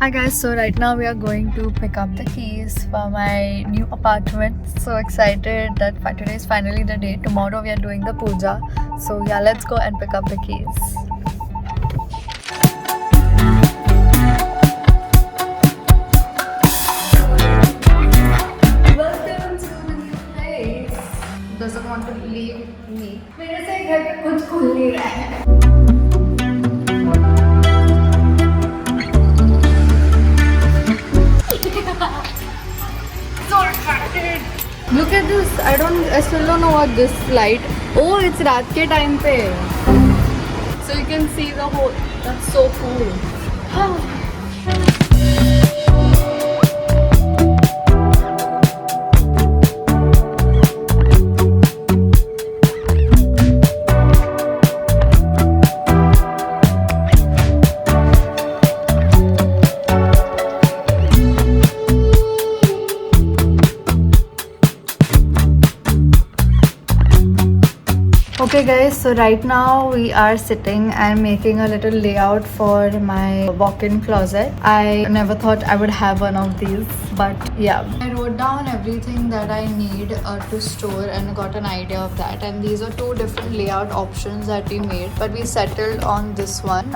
Hi guys, so right now we are going to pick up the keys for my new apartment. So excited that today is finally the day. Tomorrow we are doing the puja. So yeah, let's go and pick up the keys. Welcome to the new place. Doesn't want to leave me. मेरे से घर पे कुछ खुल नहीं रहा है. Look at this. I still don't know what this light. Oh, it's रात के time पे. So you can see the whole. That's so cool. Okay guys, so right now we are sitting and making a little layout for my walk-in closet. I never thought I would have one of these, but yeah. I wrote down everything that I need to store and got an idea of that, and these are two different layout options that we made, but we settled on this one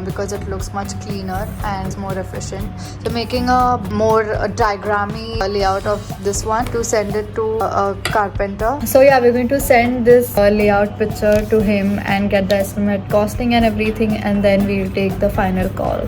because it looks much cleaner and it's more efficient. So making a more diagrammy layout of this one to send it to a carpenter. So yeah, we're going to send this layout picture to him and get the estimate costing and everything, and then we'll take the final call.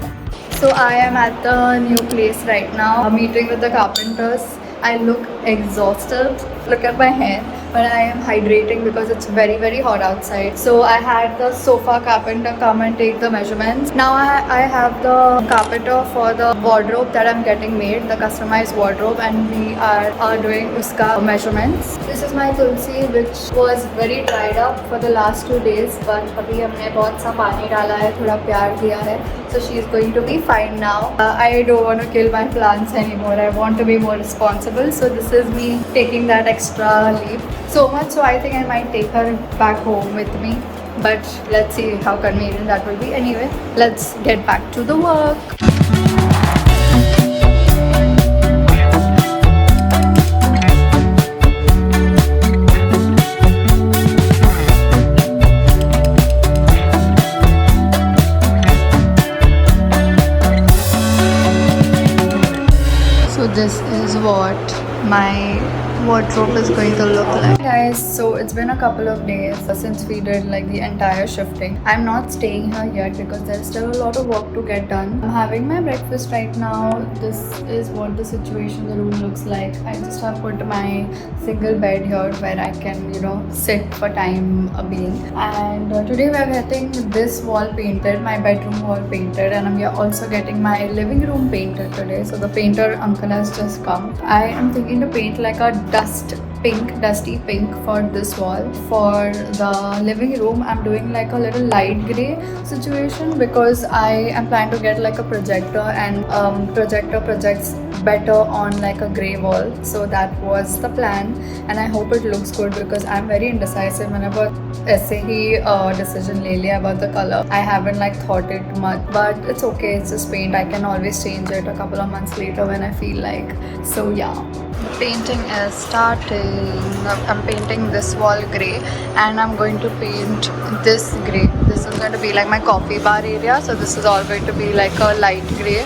So I am at the new place right now, meeting with the carpenters. I look exhausted. Look at my hair, but I am hydrating because it's very hot outside. So I had the sofa carpenter come and take the measurements. Now I have the carpenter for the wardrobe that I'm getting made, the customized wardrobe, and we are doing uska measurements. This is my tulsi, which was very dried up for the last 2 days, but अभी हमने बहुत सा पानी डाला है, थोड़ा प्यार दिया है. So she is going to be fine now. I don't want to kill my plants anymore. I want to be more responsible. So this is me taking that extra leap. So much so I think I might take her back home with me. But let's see how convenient that will be. Anyway, let's get back to the work. So this is what my wardrobe is going to look like. Guys, so it's been a couple of days since we did like the entire shifting. I'm not staying here yet because there's still a lot of work to get done. I'm having my breakfast right now. This is what the situation, the room looks like. I just have put my single bed here where I can, sit for time being. And today we are getting this wall painted, my bedroom wall painted, and we are also getting my living room painted today. So the painter uncle has just come. I am thinking to paint like a dusty pink for this wall. For the living room, I'm doing like a little light grey situation because I am planning to get like a projector, and projector projects better on like a grey wall. So that was the plan, and I hope it looks good because I'm very indecisive. Whenever ऐसे ही decision ले लिया about the color, I haven't like thought it much, but it's okay. It's just paint. I can always change it a couple of months later when I feel like. So yeah. The painting is starting. I'm painting this wall grey, and I'm going to paint this grey. This is going to be like my coffee bar area, so this is all going to be like a light grey,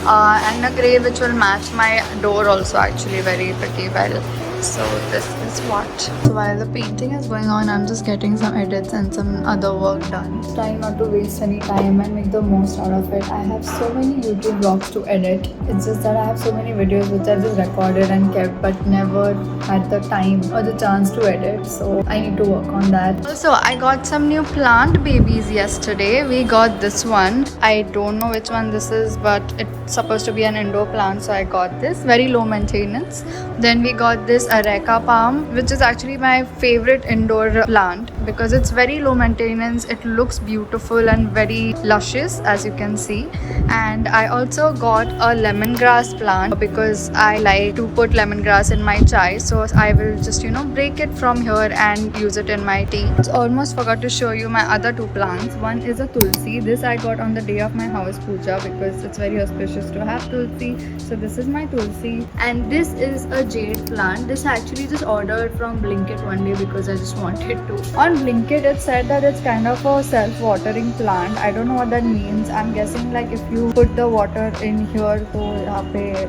and a grey which will match my door also actually very pretty well. So this is what. So while the painting is going on, I'm just getting some edits and some other work done. Trying not to waste any time and make the most out of it. I have so many YouTube vlogs to edit. It's just that I have so many videos which I just recorded and kept, but never had the time or the chance to edit. So I need to work on that. Also, I got some new plant babies yesterday. We got this one. I don't know which one this is, but it's supposed to be an indoor plant, so I got this. Very low maintenance. Then we got this this Areca palm, which is actually my favorite indoor plant because it's very low maintenance. It looks beautiful and very luscious, as you can see. And I also got a lemongrass plant because I like to put lemongrass in my chai, so I will just break it from here and use it in my tea. Almost forgot to show you my other two plants. One is a tulsi. This I got on the day of my house puja because it's very auspicious to have tulsi. So this is my tulsi, and this is a jade plant. This I actually just ordered from Blinkit one day because I just wanted to. On Blinkit it said that it's kind of a self-watering plant. I don't know what that means. I'm guessing like if you put the water in here, so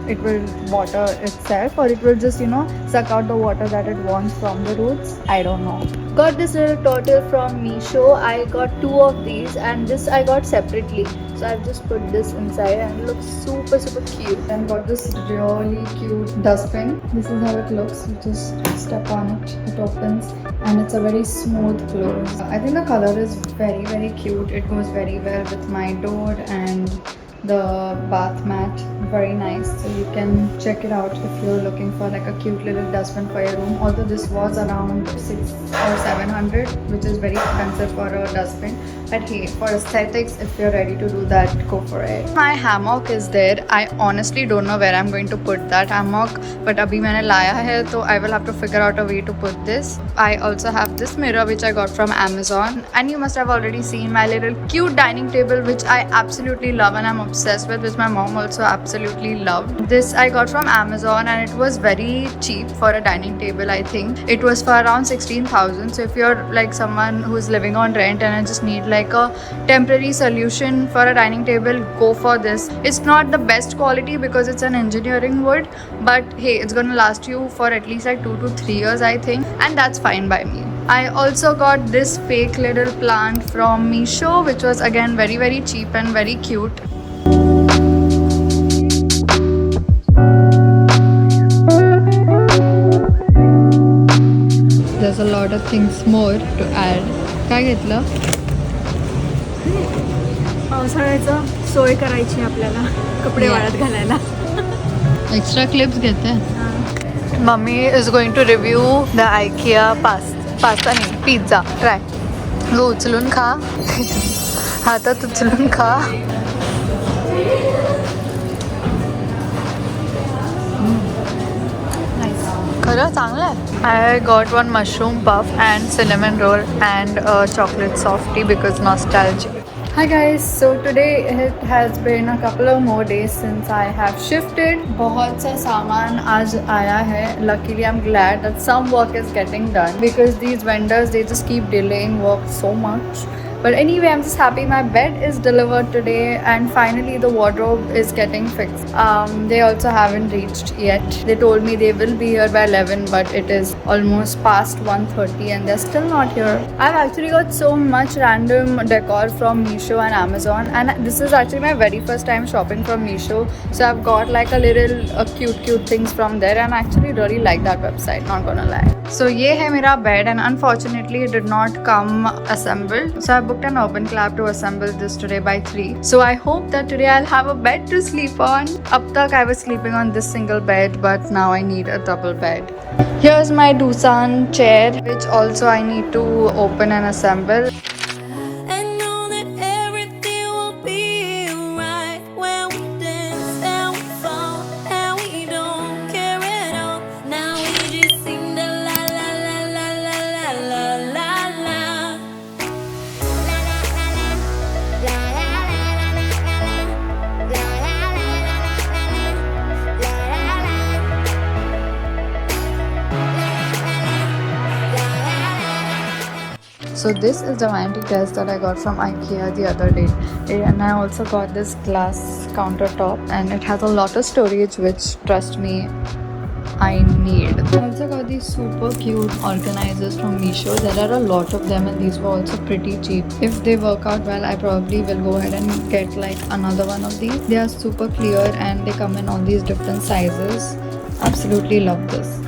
it will water itself, or it will just suck out the water that it wants from the roots. I don't know. Got this little turtle from Meesho. I got two of these, and this I got separately. So I've just put this inside and it looks super cute. And got this really cute dustbin. This is how it looks. You just step on it, it opens, and it's a very smooth close. I think the color is very cute. It goes very well with my door and the bath mat. Very nice. So you can check it out if you're looking for like a cute little dustbin for your room. Although this was around 600 or 700, which is very expensive for a dustbin. But hey, for aesthetics, if you're ready to do that, go for it. My hammock is there. I honestly don't know where I'm going to put that hammock, but abhi maine laya hai, so I will have to figure out a way to put this. I also have this mirror which I got from Amazon, and you must have already seen my little cute dining table which I absolutely love and I'm obsessed with, which my mom also absolutely loved. This I got from Amazon and it was very cheap for a dining table. I think it was for around 16,000. So if you're like someone who's living on rent and I just need like a temporary solution for a dining table, go for this. It's not the best quality because it's an engineering wood, but hey, it's gonna last you for at least like 2 to 3 years, I think, and that's fine by me. I also got this fake little plant from Meesho, which was again very cheap and very cute. There's a lot of things more to add. काय घेतलं? पावसाळ्याचं सोय करायची आपल्याला कपडे वाळत घालायला. Extra clips घेते. Mummy is going to review the IKEA pasta नहीं pizza. Try. वो उचलून खा. हातात उचलून खा. खरं चांगलं आहे. I got one mushroom puff and cinnamon roll and a chocolate softie because nostalgia. Hi guys, so today it has been a couple of more days since I have shifted. बहुत सा सामान आज आया है. Luckily I'm glad that some work is getting done because these vendors, they just keep delaying work so much. But anyway, I'm just happy my bed is delivered today and finally the wardrobe is getting fixed. They also haven't reached yet. They told me they will be here by 11, but it is almost past 1:30 and they're still not here. I've actually got so much random decor from Meesho and Amazon, and this is actually my very first time shopping from Meesho. So I've got like a little cute things from there, and I actually really like that website, not gonna lie. So ये है मेरा bed and unfortunately it did not come assembled. So I booked an Urban Club to assemble this today by 3. So I hope that today I'll have a bed to sleep on. Ab tak I was sleeping on this single bed, but now I need a double bed. Here's my Doosan chair, which also I need to open and assemble. So this is the vanity desk that I got from IKEA the other day, and I also got this glass countertop and it has a lot of storage, which trust me I need. I also got these super cute organizers from Meesho. There are a lot of them and these were also pretty cheap. If they work out well, I probably will go ahead and get like another one of these. They are super clear and they come in all these different sizes. Absolutely love this.